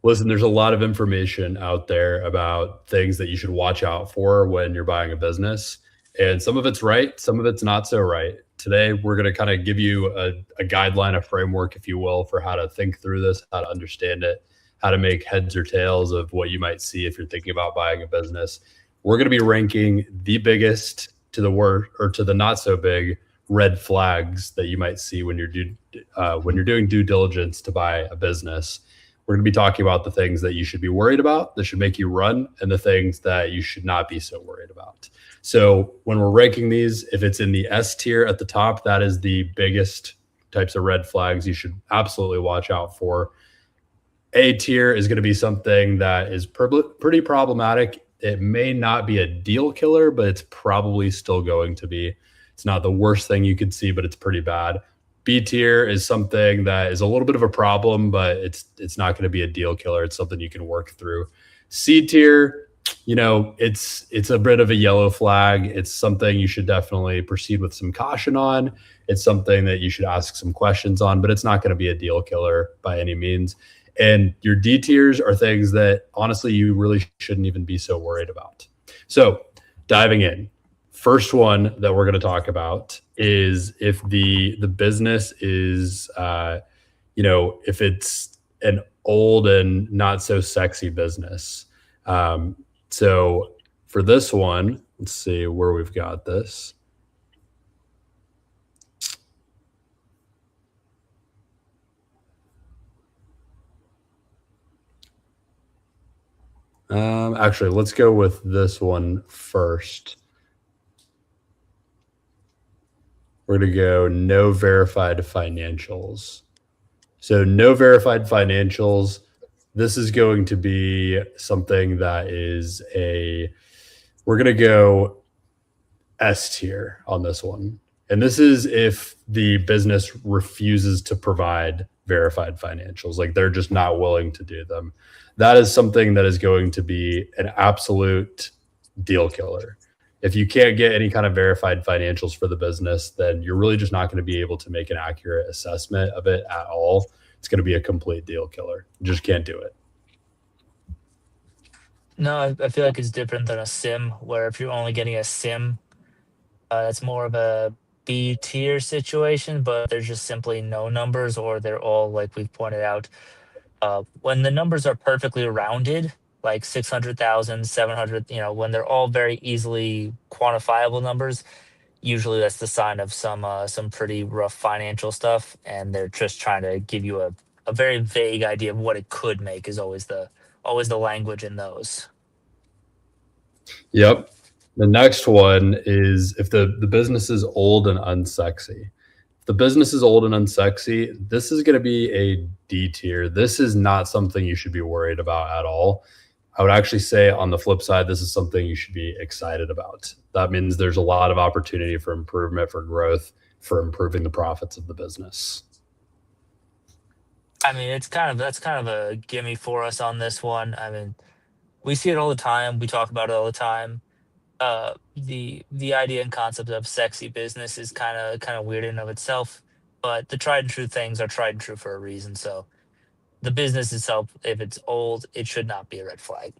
Listen, there's a lot of information out there about things that you should watch out for when you're buying a business. And some of it's right, some of it's not so right. Today, we're going to kind of give you a guideline, a framework, if you will, for how to think through this, how to understand it, how to make heads or tails of what you might see if you're thinking about buying a business. We're going to be ranking the biggest to the worst or to the not so big red flags that you might see when you're doing due diligence to buy a business. We're going to be talking about the things that you should be worried about that should make you run and the things that you should not be so worried about. So when we're ranking these, if it's in the S tier at the top, that is the biggest types of red flags you should absolutely watch out for. A tier is going to be something that is pretty problematic. It may not be a deal killer, but it's probably still going to be. It's not the worst thing you could see, but it's pretty bad. B tier is something that is a little bit of a problem, but it's not going to be a deal killer. It's something you can work through. C tier, it's a bit of a yellow flag. It's something you should definitely proceed with some caution on. It's something that you should ask some questions on, but it's not going to be a deal killer by any means. And your D tiers are things that honestly you really shouldn't even be so worried about. So diving in, first one that we're going to talk about is if the business is if it's an old and not so sexy business. So for this one, let's see where we've got this. Actually, let's go with this one first. We're going to go no verified financials. So no verified financials. This is going to be something that is we're going to go S tier on this one. And this is if the business refuses to provide verified financials, like they're just not willing to do them. That is something that is going to be an absolute deal killer. If you can't get any kind of verified financials for the business, then you're really just not going to be able to make an accurate assessment of it at all. It's going to be a complete deal killer. You just can't do it. No, I feel like it's different than a sim, where if you're only getting a sim, that's more of a B tier situation, but there's just simply no numbers, or they're all, like we've pointed out, when the numbers are perfectly rounded, like 600,000, 700, when they're all very easily quantifiable numbers, usually that's the sign of some pretty rough financial stuff, and they're just trying to give you a very vague idea of what it could make is always the language in those. Yep. The next one is if the business is old and unsexy. If the business is old and unsexy, this is going to be a D tier. This is not something you should be worried about at all. I would actually say on the flip side, this is something you should be excited about. That means there's a lot of opportunity for improvement, for growth, for improving the profits of the business. I mean, that's kind of a gimme for us on this one. I mean, we see it all the time. We talk about it all the time. The idea and concept of sexy business is kind of weird in and of itself, but the tried and true things are tried and true for a reason. So the business itself, if it's old, it should not be a red flag.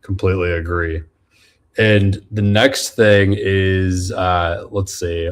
Completely agree. And the next thing is, let's see,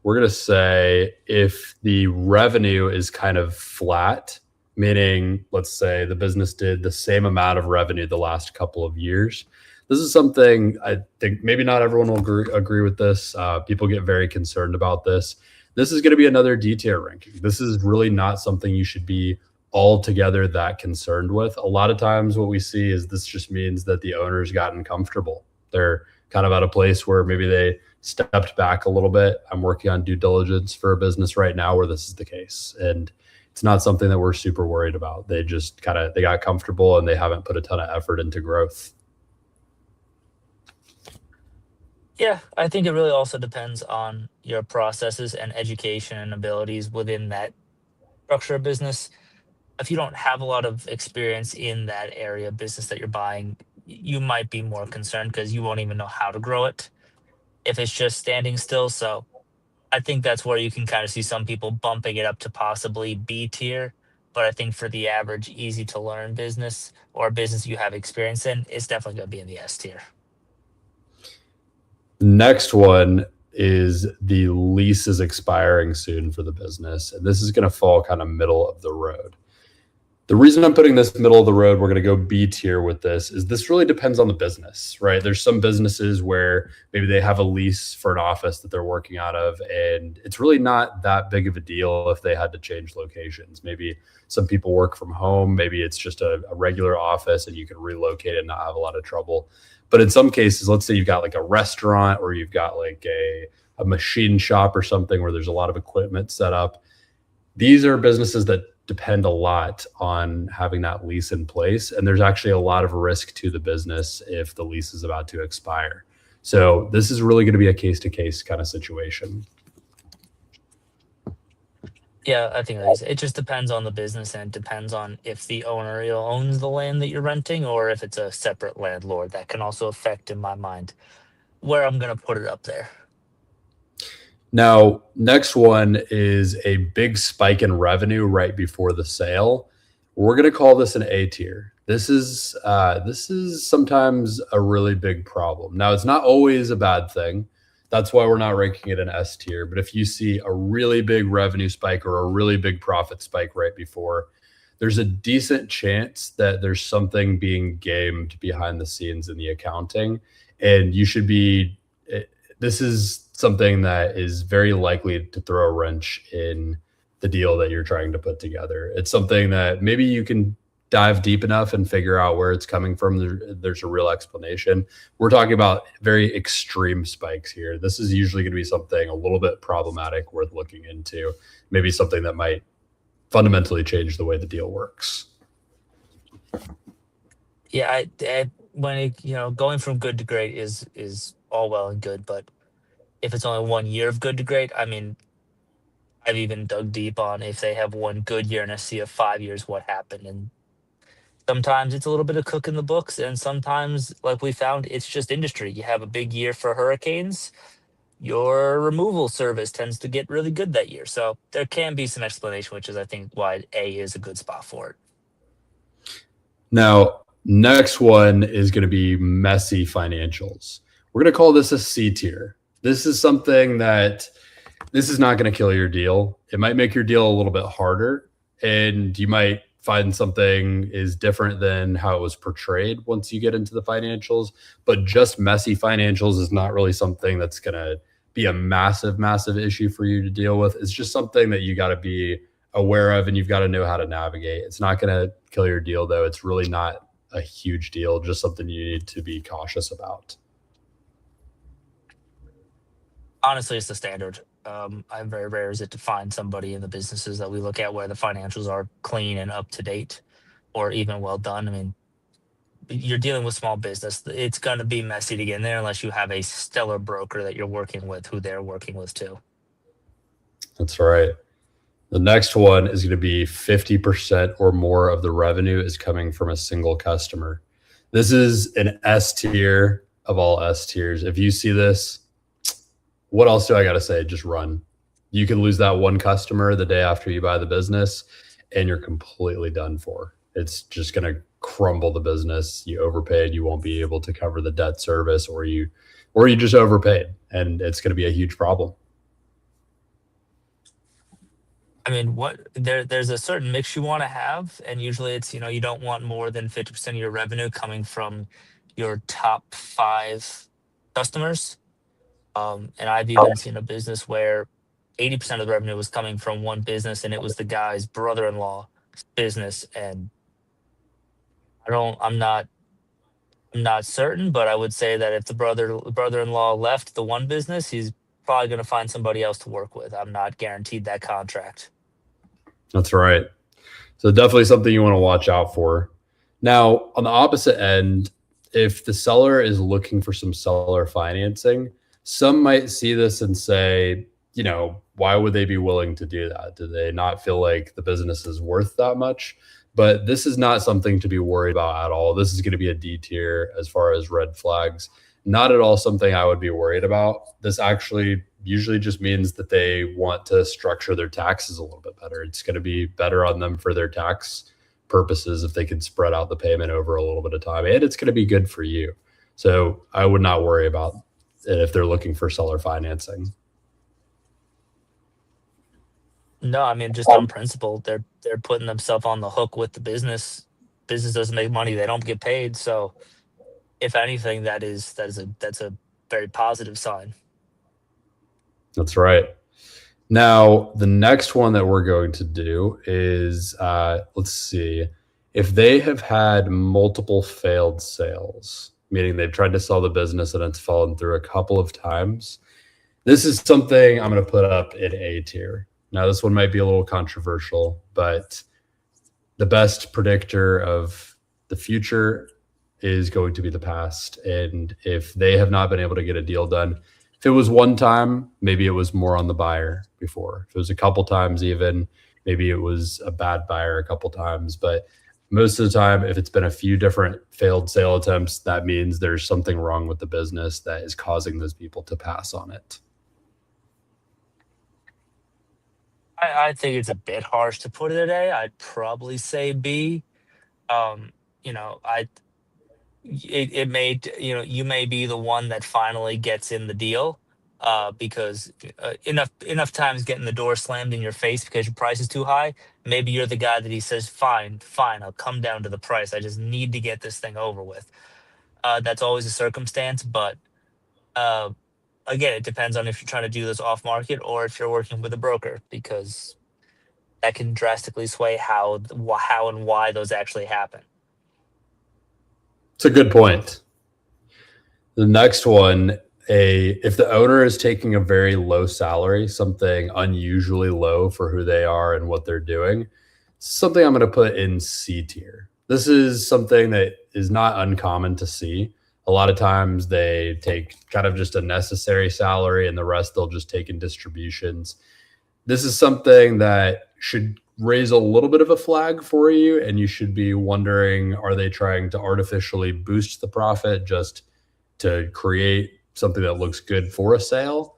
we're going to say if the revenue is kind of flat, meaning, let's say the business did the same amount of revenue the last couple of years. This is something I think maybe not everyone will agree with this. People get very concerned about this. This is going to be another D tier ranking. This is really not something you should be altogether that concerned with. A lot of times, what we see is this just means that the owner's gotten comfortable. They're kind of at a place where maybe they stepped back a little bit. I'm working on due diligence for a business right now where this is the case. And it's not something that we're super worried about. They just they got comfortable and they haven't put a ton of effort into growth. Yeah, I think it really also depends on your processes and education and abilities within that structure of business. If you don't have a lot of experience in that area of business that you're buying, you might be more concerned because you won't even know how to grow it if it's just standing still. So I think that's where you can kind of see some people bumping it up to possibly B tier. But I think for the average, easy to learn business or business you have experience in, it's definitely going to be in the S tier. Next one is the lease is expiring soon for the business. And this is going to fall kind of middle of the road. The reason I'm putting this middle of the road, we're going to go B tier with this, is this really depends on the business, right? There's some businesses where maybe they have a lease for an office that they're working out of, and it's really not that big of a deal if they had to change locations. Maybe some people work from home. Maybe it's just a regular office and you can relocate and not have a lot of trouble. But in some cases, let's say you've got like a restaurant or you've got like a machine shop or something where there's a lot of equipment set up. These are businesses that depend a lot on having that lease in place. And there's actually a lot of risk to the business if the lease is about to expire. So this is really going to be a case-to-case kind of situation. Yeah, I think it just depends on the business, and it depends on if the owner owns the land that you're renting or if it's a separate landlord. That can also affect, in my mind, where I'm going to put it up there. Now, next one is a big spike in revenue right before the sale. We're going to call this an A tier. This is sometimes a really big problem. Now, it's not always a bad thing. That's why we're not ranking it an S tier. But if you see a really big revenue spike or a really big profit spike right before, there's a decent chance that there's something being gamed behind the scenes in the accounting. And you should be, this is something that is very likely to throw a wrench in the deal that you're trying to put together. It's something that maybe you can dive deep enough and figure out where it's coming from. There's a real explanation. We're talking about very extreme spikes here. This is usually going to be something a little bit problematic worth looking into, maybe something that might fundamentally change the way the deal works. Yeah, when going from good to great is all well and good, but if it's only 1 year of good to great, I mean, I've even dug deep on if they have one good year and I see of 5 years, what happened. And sometimes it's a little bit of cook in the books, and sometimes, like we found, it's just industry. You have a big year for hurricanes, your removal service tends to get really good that year. So there can be some explanation, which is, I think, why A is a good spot for it. Now, next one is going to be messy financials. We're going to call this a C tier. This is something that this is not going to kill your deal. It might make your deal a little bit harder, and you might find something is different than how it was portrayed once you get into the financials. But just messy financials is not really something that's going to be a massive, massive issue for you to deal with. It's just something that you got to be aware of and you've got to know how to navigate. It's not going to kill your deal, though. It's really not a huge deal, just something you need to be cautious about. Honestly, it's the standard. Very rare is it to find somebody in the businesses that we look at where the financials are clean and up to date or even well done. I mean, you're dealing with small business. It's going to be messy to get in there unless you have a stellar broker that you're working with who they're working with too. That's right. The next one is going to be 50% or more of the revenue is coming from a single customer. This is an S tier of all S tiers. If you see this, what else do I got to say? Just run. You can lose that one customer the day after you buy the business and you're completely done for. It's just going to crumble the business. You overpaid. You won't be able to cover the debt service, or you just overpaid, and it's going to be a huge problem. I mean, there's a certain mix you want to have, and usually it's, you don't want more than 50% of your revenue coming from your top 5 customers. And I've even seen a business where 80% of the revenue was coming from one business, and it was the guy's brother-in-law business. And I'm not certain, but I would say that if the brother-in-law left the one business, he's probably going to find somebody else to work with. I'm not guaranteed that contract. That's right. So definitely something you want to watch out for. Now, on the opposite end, if the seller is looking for some seller financing, some might see this and say, why would they be willing to do that? Do they not feel like the business is worth that much? But this is not something to be worried about at all. This is going to be a D tier as far as red flags. not at all something I would be worried about. This actually usually just means that they want to structure their taxes a little bit better. It's going to be better on them for their tax purposes if they can spread out the payment over a little bit of time, and it's going to be good for you. So I would not worry about it if they're looking for seller financing. No, I mean just on principle, they're putting themselves on the hook with the business. Business doesn't make money, they don't get paid. So if anything, that's a very positive sign. That's right. Now, the next one that we're going to do is let's see. If they have had multiple failed sales, meaning they've tried to sell the business and it's fallen through a couple of times, this is something I'm going to put up in A tier. Now, this one might be a little controversial, but the best predictor of the future is going to be the past. And if they have not been able to get a deal done, if it was one time, maybe it was more on the buyer before. If it was a couple times, even maybe it was a bad buyer a couple times. But most of the time, if it's been a few different failed sale attempts, that means there's something wrong with the business that is causing those people to pass on it. I think it's a bit harsh to put it at A. I'd probably say B. Um, you know, I it may you may be the one that finally gets in the deal, because enough times getting the door slammed in your face because your price is too high. Maybe you're the guy that he says, fine, I'll come down to the price, I just need to get this thing over with. That's always a circumstance, but uh, again, it depends on if you're trying to do this off market or if you're working with a broker, because that can drastically sway how and why those actually happen. It's a good point. The next one, if the owner is taking a very low salary, something unusually low for who they are and what they're doing, something I'm going to put in C tier. This is something that is not uncommon to see. A lot of times they take kind of just a necessary salary and the rest they'll just take in distributions. This is something that should raise a little bit of a flag for you, and you should be wondering, are they trying to artificially boost the profit just to create something that looks good for a sale?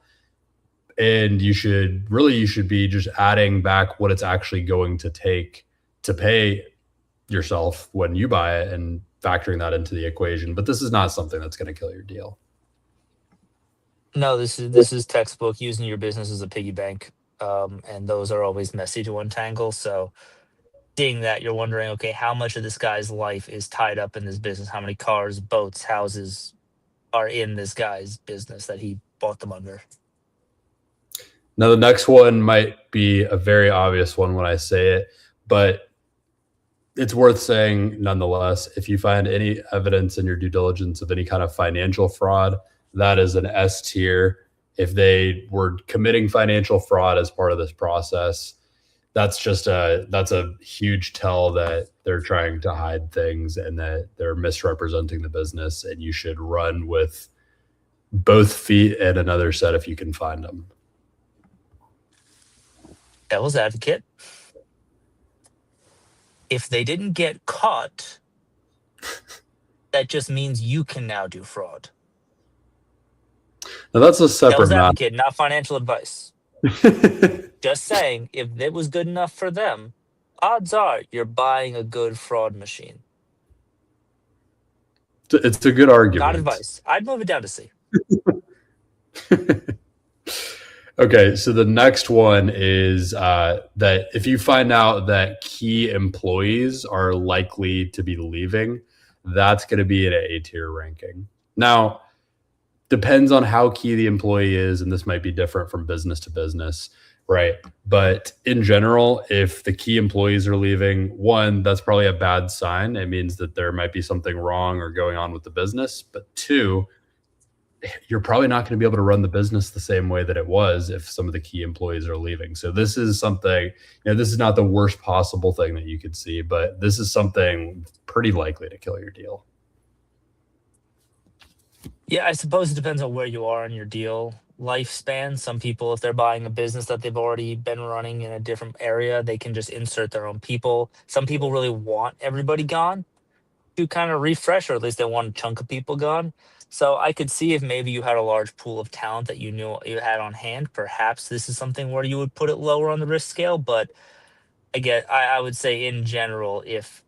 And you should be just adding back what it's actually going to take to pay yourself when you buy it and factoring that into the equation. But this is not something that's going to kill your deal. No, this is textbook using your business as a piggy bank, and those are always messy to untangle. So seeing that, you're wondering, okay, how much of this guy's life is tied up in this business? How many cars, boats, houses are in this guy's business that he bought them under? Now, the next one might be a very obvious one when I say it, but it's worth saying nonetheless. If you find any evidence in your due diligence of any kind of financial fraud, that is an S tier. If they were committing financial fraud as part of this process, that's a huge tell that they're trying to hide things and that they're misrepresenting the business, and you should run with both feet and another set if you can find them. Devil's advocate. If they didn't get caught, that just means you can now do fraud. Now, that's a separate Devil's matter. advocate, not financial advice. Just saying, if it was good enough for them, odds are you're buying a good fraud machine. It's a good argument. Not advice. I'd move it down to C. Okay, so the next one is that if you find out that key employees are likely to be leaving, that's going to be an A tier ranking. Now, depends on how key the employee is, and this might be different from business to business, right? But in general, if the key employees are leaving, one, that's probably a bad sign. It means that there might be something wrong or going on with the business. But two, you're probably not going to be able to run the business the same way that it was if some of the key employees are leaving. So this is something, this is not the worst possible thing that you could see, but this is something pretty likely to kill your deal. Yeah, I suppose it depends on where you are in your deal lifespan. Some people, if they're buying a business that they've already been running in a different area, they can just insert their own people. Some people really want everybody gone to kind of refresh, or at least they want a chunk of people gone. So I could see if maybe you had a large pool of talent that you knew you had on hand, perhaps this is something where you would put it lower on the risk scale. But I would say in general, if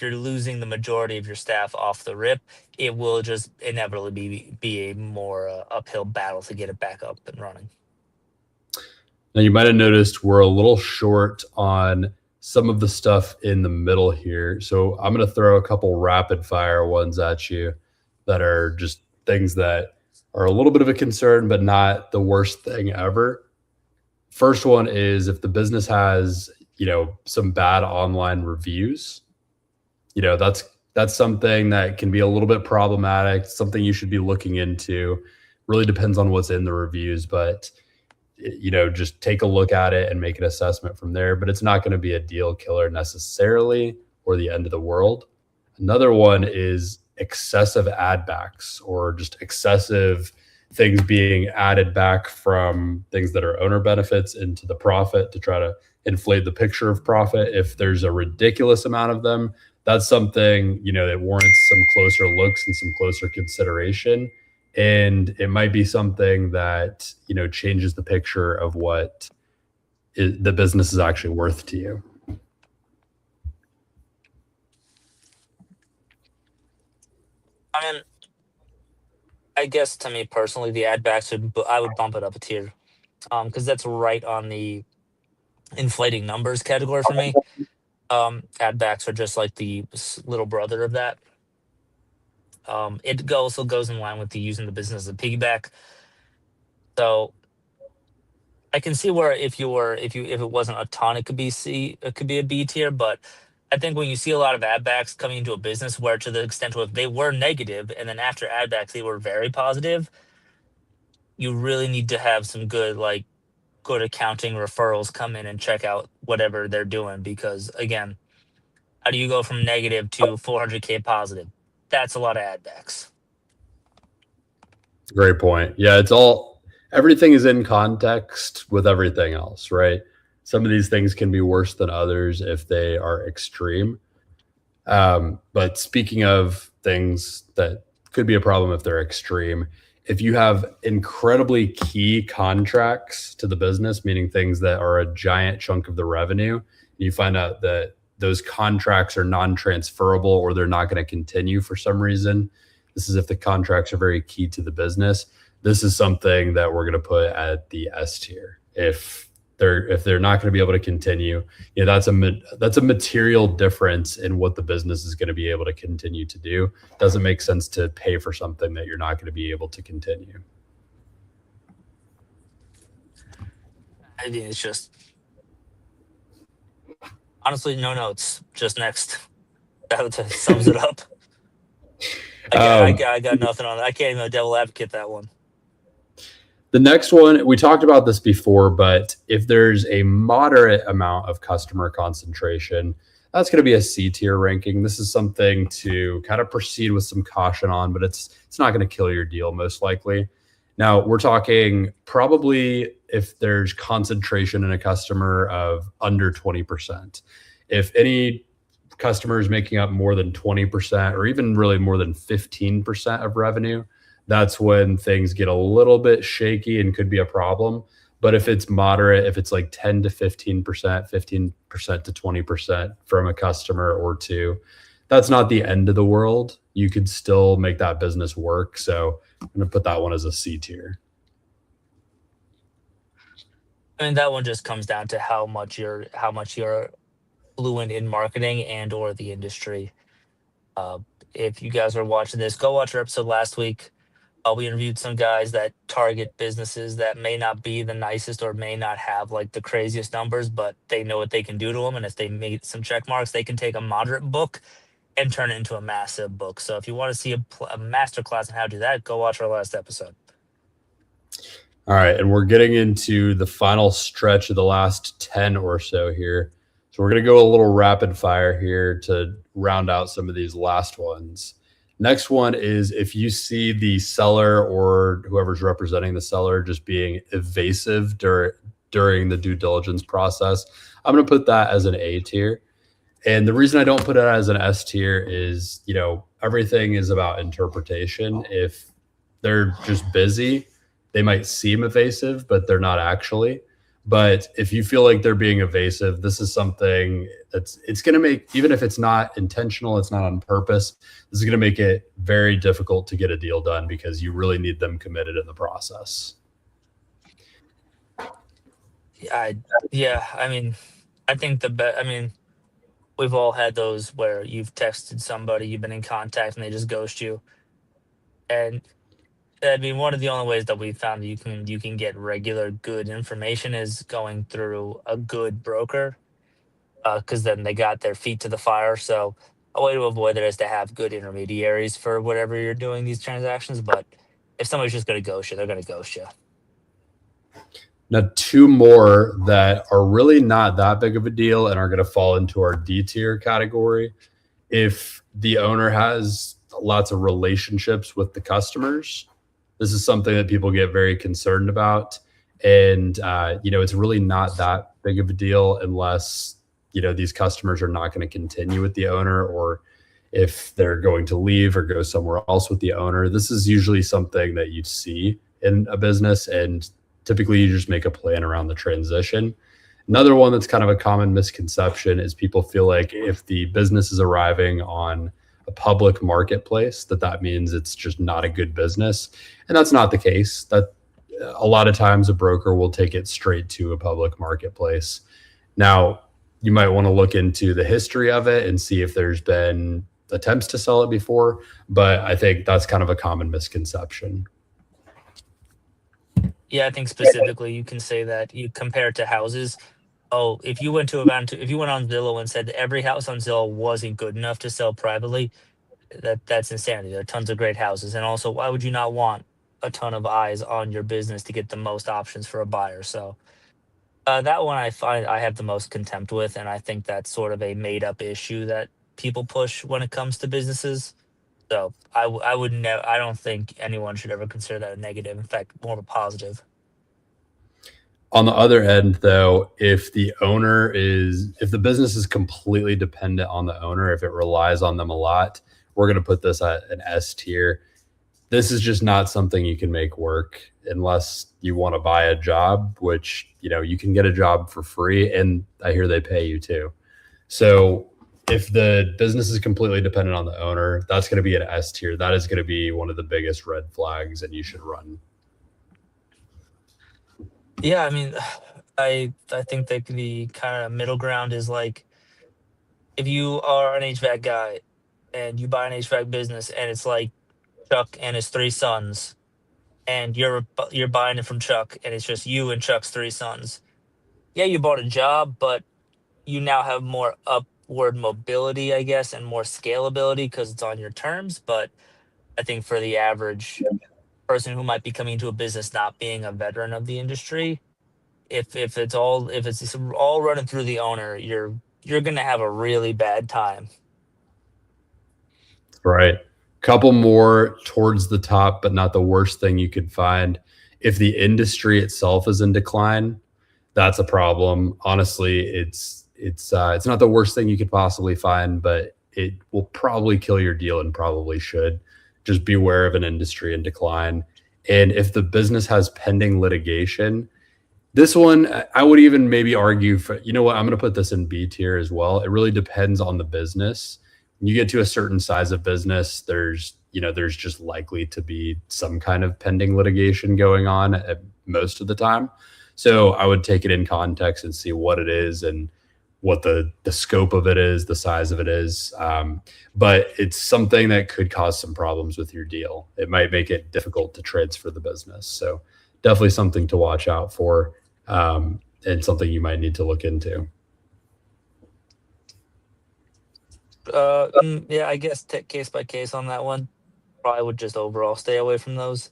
you're losing the majority of your staff off the rip, it will just inevitably be a more uphill battle to get it back up and running. Now, you might have noticed we're a little short on some of the stuff in the middle here. So I'm going to throw a couple rapid fire ones at you that are just things that are a little bit of a concern, but not the worst thing ever. First one is if the business has, some bad online reviews, that's something that can be a little bit problematic, something you should be looking into. Really depends on what's in the reviews, but just take a look at it and make an assessment from there. But it's not going to be a deal killer necessarily or the end of the world. Another one is excessive ad backs or just excessive things being added back from things that are owner benefits into the profit to try to inflate the picture of profit. If there's a ridiculous amount of them, that's something, that warrants some closer looks and some closer consideration. And it might be something that, changes the picture of what the business is actually worth to you. I mean, I guess to me personally, the ad backs I would bump it up a tier, because that's right on the inflating numbers category for me. Ad backs are just like the little brother of that. It also goes in line with the using the business as a piggyback. So I can see where if it wasn't a ton, it could be a B tier. But I think when you see a lot of ad backs coming into a business where to the extent where they were negative and then after ad backs they were very positive, you really need to have some good accounting referrals come in and check out whatever they're doing, because again, how do you go from negative to 400K positive? That's a lot of ad backs. Great point. Yeah, everything is in context with everything else, right? Some of these things can be worse than others if they are extreme. But speaking of things that could be a problem if they're extreme, if you have incredibly key contracts to the business, meaning things that are a giant chunk of the revenue, you find out that those contracts are non-transferable or they're not going to continue for some reason. This is if the contracts are very key to the business. This is something that we're going to put at the S tier. If they're not going to be able to continue, that's a material difference in what the business is going to be able to continue to do. Doesn't make sense to pay for something that you're not going to be able to continue. I mean, it's just honestly no notes. Just next. That sums it up. I got nothing on that. I can't even devil advocate that one. The next one, we talked about this before, but if there's a moderate amount of customer concentration, that's going to be a C tier ranking. This is something to kind of proceed with some caution on, but it's not going to kill your deal most likely. Now, we're talking probably if there's concentration in a customer of under 20%. If any customer is making up more than 20% or even really more than 15% of revenue, that's when things get a little bit shaky and could be a problem. But if it's moderate, if it's like 10 to 15%, 15% to 20% from a customer or two, that's not the end of the world. You could still make that business work. So I'm going to put that one as a C tier. I mean, that one just comes down to how much you're fluent in marketing and or the industry. If you guys are watching this, go watch our episode last week. We interviewed some guys that target businesses that may not be the nicest or may not have like the craziest numbers, but they know what they can do to them. And if they make some check marks, they can take a moderate book and turn it into a massive book. So if you want to see a master class on how to do that, go watch our last episode. All right. And we're getting into the final stretch of the last 10 or so here. So we're going to go a little rapid fire here to round out some of these last ones. Next one is if you see the seller or whoever's representing the seller just being evasive during the due diligence process, I'm going to put that as an A tier. And the reason I don't put it as an S tier is, everything is about interpretation. If they're just busy. They might seem evasive, but they're not actually. But if you feel like they're being evasive, this is something it's going to make, even if it's not intentional, it's not on purpose, this is going to make it very difficult to get a deal done because you really need them committed in the process. Yeah, I mean, I think I mean, we've all had those where you've texted somebody, you've been in contact, and they just ghost you. And I mean, one of the only ways that we found that you can get regular good information is going through a good broker, because then they got their feet to the fire. So a way to avoid it is to have good intermediaries for whatever you're doing these transactions. But if somebody's just going to ghost you, they're going to ghost you. Now, two more that are really not that big of a deal and are going to fall into our D tier category. If the owner has lots of relationships with the customers, this is something that people get very concerned about. And, it's really not that big of a deal unless, these customers are not going to continue with the owner, or if they're going to leave or go somewhere else with the owner. This is usually something that you see in a business, and typically you just make a plan around the transition. Another one that's kind of a common misconception is people feel like if the business is arriving on a public marketplace, that means it's just not a good business. And that's not the case. That a lot of times a broker will take it straight to a public marketplace. Now, you might want to look into the history of it and see if there's been attempts to sell it before, but I think that's kind of a common misconception. Yeah, I think specifically you can say that you compare it to houses. Oh, if you went if you went on Zillow and said every house on Zillow wasn't good enough to sell privately, that's insanity. There are tons of great houses, and also, why would you not want a ton of eyes on your business to get the most options for a buyer? So that one I find I have the most contempt with, and I think that's sort of a made up issue that people push when it comes to businesses. So I would never. I don't think anyone should ever consider that a negative. In fact, more of a positive. On the other end, though, if the business is completely dependent on the owner, if it relies on them a lot, we're going to put this at an S tier. This is just not something you can make work unless you want to buy a job, which, you can get a job for free, and I hear they pay you too. So if the business is completely dependent on the owner, that's going to be an S tier. That is going to be one of the biggest red flags, and you should run. Yeah, I mean, I think that the kind of middle ground is like, if you are an HVAC guy and you buy an HVAC business and it's like Chuck and his three sons, and you're buying it from Chuck and it's just you and Chuck's three sons. Yeah, you bought a job, but you now have more upward mobility, I guess, and more scalability because it's on your terms. But I think for the average person who might be coming into a business not being a veteran of the industry, if it's all running through the owner, you're gonna have a really bad time. Right. Couple more towards the top, but not the worst thing you could find. If the industry itself is in decline, that's a problem. Honestly, it's not the worst thing you could possibly find, but it will probably kill your deal and probably should. Just beware of an industry in decline. And if the business has pending litigation, this one, I would even maybe argue for, I'm going to put this in B tier as well. It really depends on the business. When you get to a certain size of business, there's just likely to be some kind of pending litigation going on at most of the time. So I would take it in context and see what it is and what the scope of it is, the size of it is. But it's something that could cause some problems with your deal. It might make it difficult to transfer the business. So definitely something to watch out for, and something you might need to look into. Yeah, I guess take case by case on that one. Probably would just overall stay away from those.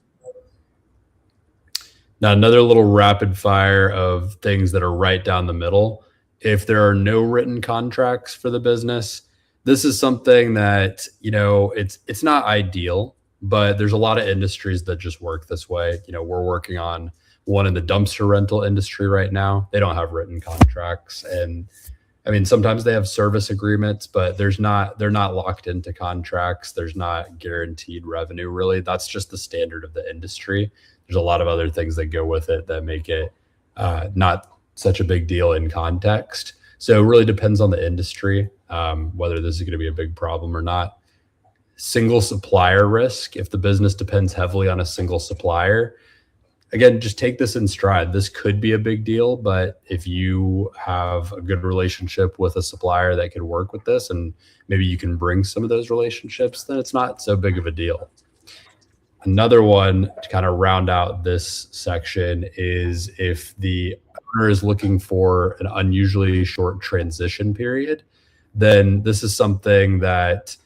Now, another little rapid fire of things that are right down the middle. If there are no written contracts for the business, this is something that, it's not ideal, but there's a lot of industries that just work this way. We're working on one in the dumpster rental industry right now. They don't have written contracts. And I mean, sometimes they have service agreements, but they're not locked into contracts. There's not guaranteed revenue really. That's just the standard of the industry. There's a lot of other things that go with it that make it not such a big deal in context. So it really depends on the industry, whether this is going to be a big problem or not. Single supplier risk, if the business depends heavily on a single supplier, again, just take this in stride. This could be a big deal, but if you have a good relationship with a supplier that could work with this, and maybe you can bring some of those relationships, then it's not so big of a deal. Another one to kind of round out this section is if the owner is looking for an unusually short transition period, then this is something that,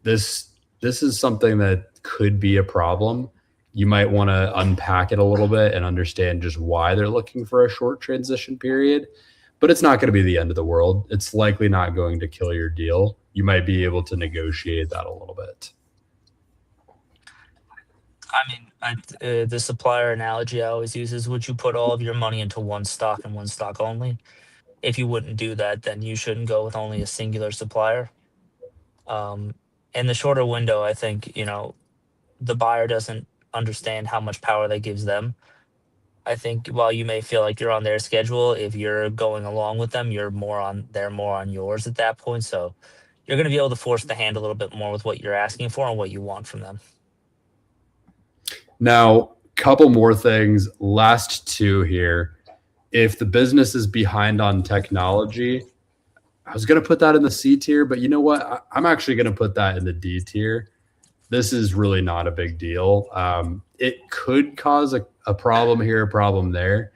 this is something that could be a problem. You might want to unpack it a little bit and understand just why they're looking for a short transition period, but it's not going to be the end of the world. It's likely not going to kill your deal. You might be able to negotiate that a little bit. I mean, the supplier analogy I always use is, would you put all of your money into one stock and one stock only? If you wouldn't do that, then you shouldn't go with only a singular supplier. In the shorter window, I think, the buyer doesn't understand how much power that gives them. I think while you may feel like you're on their schedule, if you're going along with them, they're more on yours at that point. So you're going to be able to force the hand a little bit more with what you're asking for and what you want from them. Now, couple more things. Last two here. If the business is behind on technology, I was going to put that in the C tier, but you know what? I'm actually going to put that in the D tier. This is really not a big deal. It could cause a problem here, a problem there.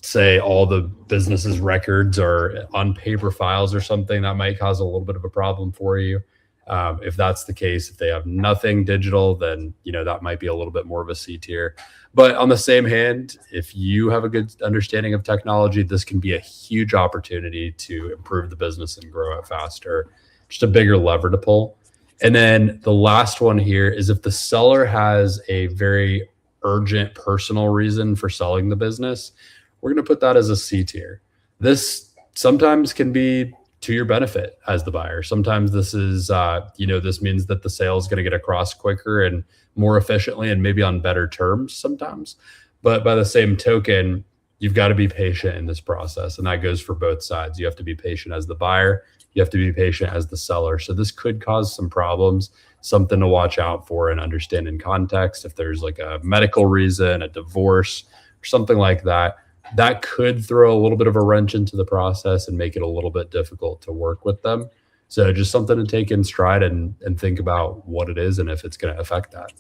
Say all the business's records are on paper files or something, that might cause a little bit of a problem for you. If that's the case, if they have nothing digital, then that might be a little bit more of a C tier. But on the same hand, if you have a good understanding of technology, this can be a huge opportunity to improve the business and grow it faster. Just a bigger lever to pull. And then the last one here is if the seller has a very urgent personal reason for selling the business, we're going to put that as a C tier. This sometimes can be to your benefit as the buyer. Sometimes this is, this means that the sale is going to get across quicker and more efficiently and maybe on better terms sometimes. But by the same token, you've got to be patient in this process. And that goes for both sides. You have to be patient as the buyer. You have to be patient as the seller. So this could cause some problems, something to watch out for and understand in context. If there's like a medical reason, a divorce, or something like that, that could throw a little bit of a wrench into the process and make it a little bit difficult to work with them. So just something to take in stride and think about what it is and if it's going to affect that.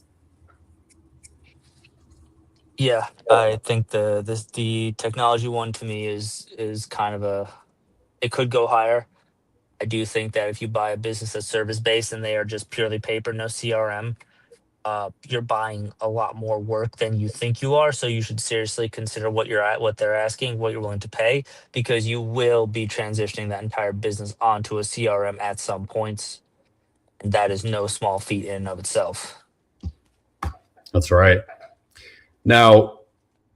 Yeah, I think the technology one to me is kind of it could go higher. I do think that if you buy a business that's service based and they are just purely paper, no CRM, you're buying a lot more work than you think you are. So you should seriously consider what they're asking, what you're willing to pay, because you will be transitioning that entire business onto a CRM at some points. And that is no small feat in and of itself. That's right. Now,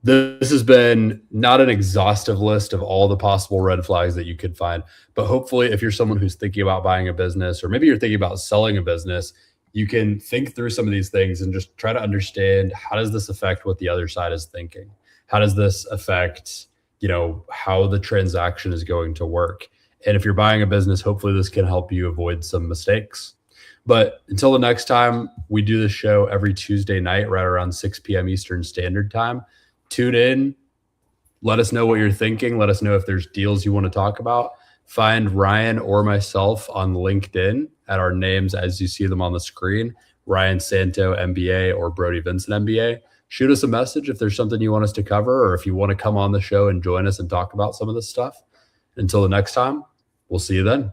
this has been not an exhaustive list of all the possible red flags that you could find, but hopefully if you're someone who's thinking about buying a business, or maybe you're thinking about selling a business, you can think through some of these things and just try to understand, how does this affect what the other side is thinking? How does this affect, how the transaction is going to work? And if you're buying a business, hopefully this can help you avoid some mistakes. But until the next time, we do this show every Tuesday night, right around 6 p.m. Eastern Standard Time. Tune in. Let us know what you're thinking. Let us know if there's deals you want to talk about. Find Ryan or myself on LinkedIn at our names as you see them on the screen, Ryan Santo MBA or Brody Vincent MBA. Shoot us a message if there's something you want us to cover, or if you want to come on the show and join us and talk about some of this stuff. Until the next time, we'll see you then.